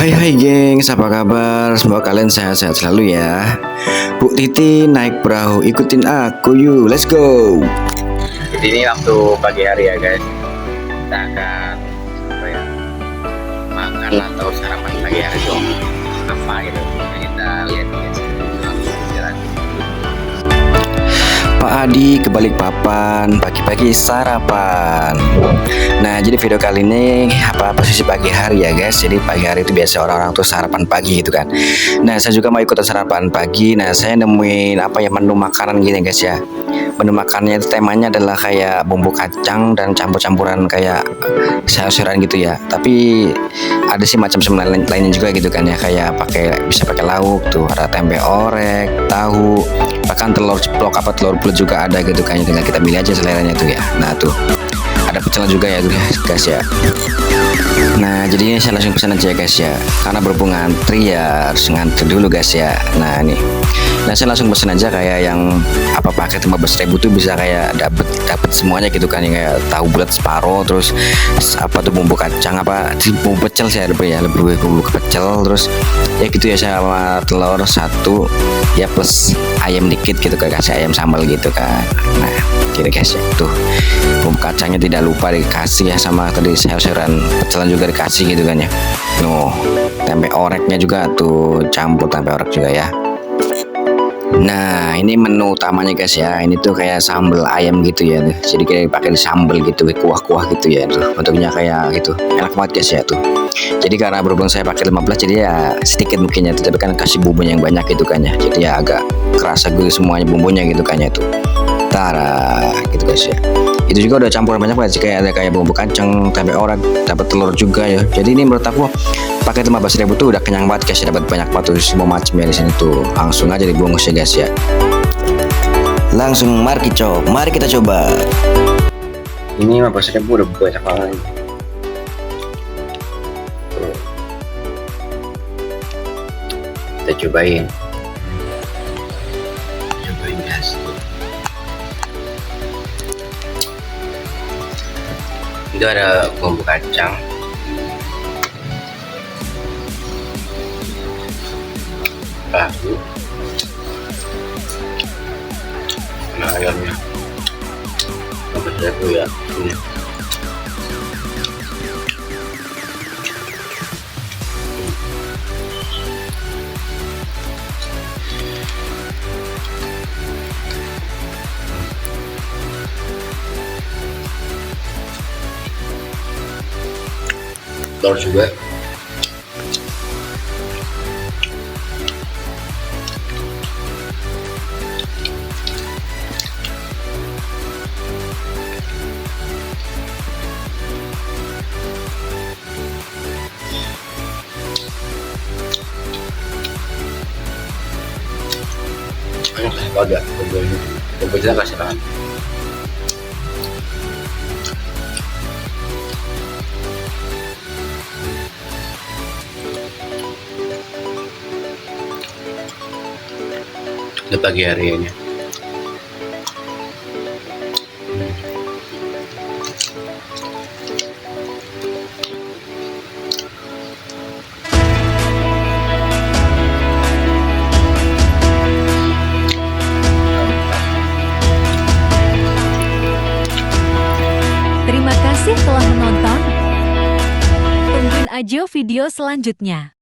Hai gengs, apa kabar? Semoga kalian sehat-sehat selalu ya. Bu Titi naik perahu, ikutin aku yuk, let's go. Jadi ini waktu pagi hari ya guys. Kita akan makan atau sarapan pagi hari dong. Apa gitu? Kita lihat guys. Langsung jalan. Pak Adi ke Balikpapan, pagi-pagi sarapan. Nah, jadi video kali ini posisi pagi hari ya guys. Jadi pagi hari itu biasa orang-orang tuh sarapan pagi gitu kan. Nah, saya juga mau ikutan sarapan pagi. Nah, saya nemuin menu makanan gini guys ya. Menu makannya itu temanya adalah kayak bumbu kacang dan campur-campuran kayak sayur-sayuran gitu ya. Tapi ada sih macam lainnya juga gitu kan ya, kayak bisa pakai lauk tuh, ada tempe orek, tahu, bahkan telur ceplok telur bulat juga ada gitu kan, tinggal kita pilih aja seleranya tuh ya. Nah tuh ada pecel juga ya guys ya. Nah jadinya saya langsung pesan aja guys ya, karena berhubung ngantri ya harus ngantri dulu guys ya. Nah nih, nah saya langsung pesan aja kayak yang paket 15.000 tuh bisa kayak dapet semuanya gitu kan, yang kayak tahu bulat separuh, terus tuh bumbu kacang bumbu pecel saya lebih bumbu pecel, terus ya gitu ya, saya sama telur satu ya plus ayam dikit gitu kan, kasih ayam sambal gitu kan. Nah gitu guys ya, tuh bumbu kacangnya tidak lupa dikasih ya, sama tadi sayur-sayuran pecelan juga dikasih gitu kan ya. Tempe oreknya juga tuh, campur tempe orek juga ya. Nah ini menu utamanya guys ya, ini tuh kayak sambal ayam gitu ya, jadi kayak pakai sambal gitu, kuah-kuah gitu ya, tuh bentuknya kayak gitu, enak banget guys ya tuh. Jadi karena berhubung saya pakai 15, jadi ya sedikit mungkin ya, tapi kan kasih bumbunya yang banyak gitu kan ya, jadi ya agak kerasa gitu semuanya bumbunya gitu kan ya tuh. Tara gitu guys ya. Itu juga udah campuran banyak banget sih, kayak ada kayak bumbu kacang, tempe orek, dapat telur juga ya. Jadi ini menurut aku pakai 15.000 tuh udah kenyang banget guys, dapat banyak banget tuh semua macam ya di sini tuh. Langsung aja dibungkus ya guys ya. Langsung mari kita coba. Ini 15.000 udah banyak banget. Kita cobain guys. Itu ada bumbu kacang, tahu, nah ayamnya 15.000 ya. Telur juga. Agak bumbunya kasih banget. Di pagi hari ini Terima kasih telah menonton. Tungguin aja video selanjutnya.